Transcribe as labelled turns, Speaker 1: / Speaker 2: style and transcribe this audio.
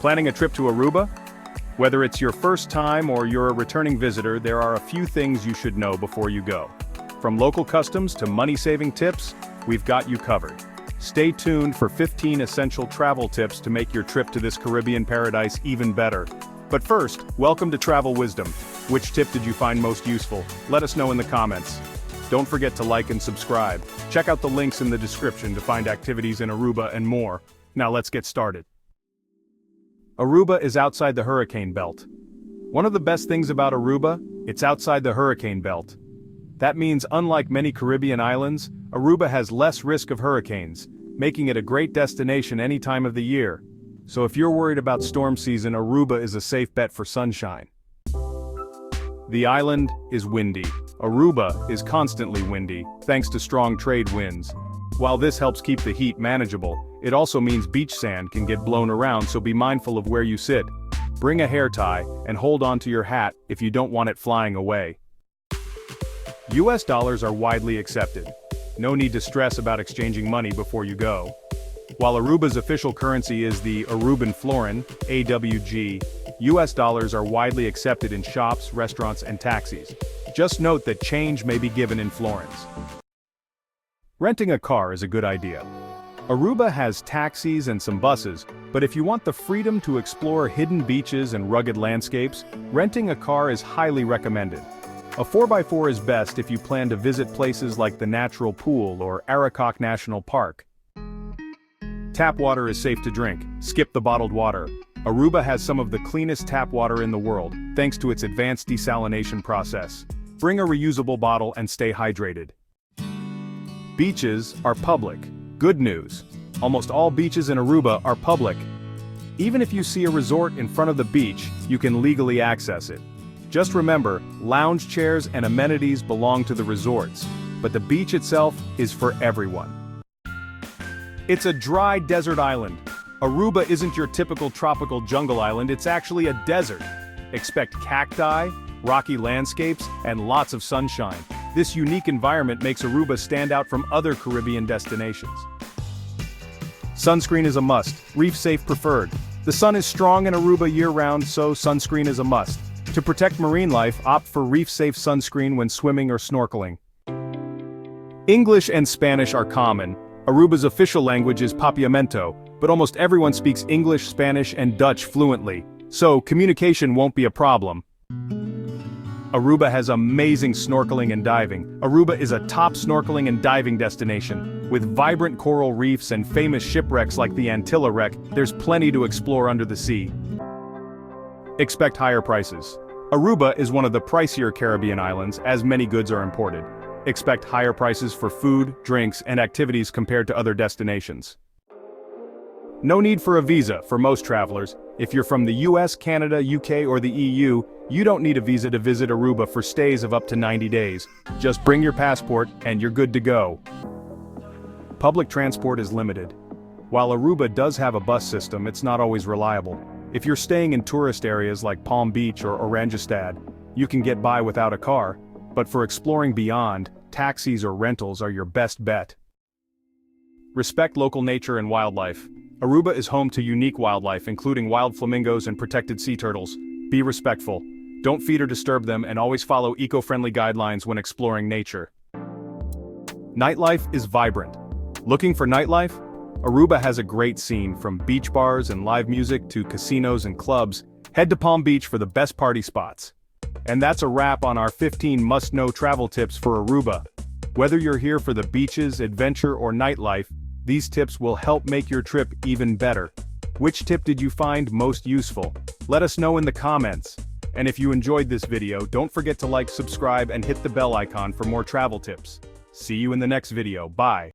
Speaker 1: Planning a trip to Aruba? Whether it's your first time or you're a returning visitor, there are a few things you should know before you go. From local customs to money-saving tips, we've got you covered. Stay tuned for 15 essential travel tips to make your trip to this Caribbean paradise even better. But first, welcome to Travel Wisdom. Which tip did you find most useful? Let us know in the comments. Don't forget to like and subscribe. Check out the links in the description to find activities in Aruba and more. Now let's get started. Aruba is outside the hurricane belt. One of the best things about Aruba, it's outside the hurricane belt. That means unlike many Caribbean islands, Aruba has less risk of hurricanes, making it a great destination any time of the year. So if you're worried about storm season, Aruba is a safe bet for sunshine. The island is windy. Aruba is constantly windy, thanks to strong trade winds. While this helps keep the heat manageable, it also means beach sand can get blown around, so be mindful of where you sit. Bring a hair tie and hold on to your hat if you don't want it flying away. US dollars are widely accepted. No need to stress about exchanging money before you go. While Aruba's official currency is the Aruban florin, AWG, US dollars are widely accepted in shops, restaurants, and taxis. Just note that change may be given in florins. Renting a car is a good idea. Aruba has taxis and some buses, but if you want the freedom to explore hidden beaches and rugged landscapes, renting a car is highly recommended. A 4x4 is best if you plan to visit places like the Natural Pool or Aracoc National Park. Tap water is safe to drink. Skip the bottled water. Aruba has some of the cleanest tap water in the world, thanks to its advanced desalination process. Bring a reusable bottle and stay hydrated. Beaches are public. Good news. Almost all beaches in Aruba are public. Even if you see a resort in front of the beach, you can legally access it. Just remember, lounge chairs and amenities belong to the resorts, but the beach itself is for everyone. It's a dry desert island. Aruba isn't your typical tropical jungle island, it's actually a desert. Expect cacti, rocky landscapes, and lots of sunshine. This unique environment makes Aruba stand out from other Caribbean destinations. Sunscreen is a must, reef safe preferred. The sun is strong in Aruba year-round, so sunscreen is a must. To protect marine life, opt for reef-safe sunscreen when swimming or snorkeling. English and Spanish are common. Aruba's official language is Papiamento, but almost everyone speaks English, Spanish, and Dutch fluently, so communication won't be a problem. Aruba has amazing snorkeling and diving. Aruba is a top snorkeling and diving destination. With vibrant coral reefs and famous shipwrecks like the Antilla wreck, there's plenty to explore under the sea. Expect higher prices. Aruba is one of the pricier Caribbean islands, as many goods are imported. Expect higher prices for food, drinks, and activities compared to other destinations. No need for a visa for most travelers. If you're from the US, Canada, UK, or the EU, you don't need a visa to visit Aruba for stays of up to 90 days. Just bring your passport and you're good to go. Public transport is limited. While Aruba does have a bus system, it's not always reliable. If you're staying in tourist areas like Palm Beach or Oranjestad, you can get by without a car, but for exploring beyond, taxis or rentals are your best bet. Respect local nature and wildlife. Aruba is home to unique wildlife, including wild flamingos and protected sea turtles. Be respectful. Don't feed or disturb them, and always follow eco-friendly guidelines when exploring nature. Nightlife is vibrant. Looking for nightlife? Aruba has a great scene, from beach bars and live music to casinos and clubs. Head to Palm Beach for the best party spots. And that's a wrap on our 15 must-know travel tips for Aruba. Whether you're here for the beaches, adventure, or nightlife, these tips will help make your trip even better. Which tip did you find most useful? Let us know in the comments. And if you enjoyed this video, don't forget to like, subscribe, and hit the bell icon for more travel tips. See you in the next video. Bye.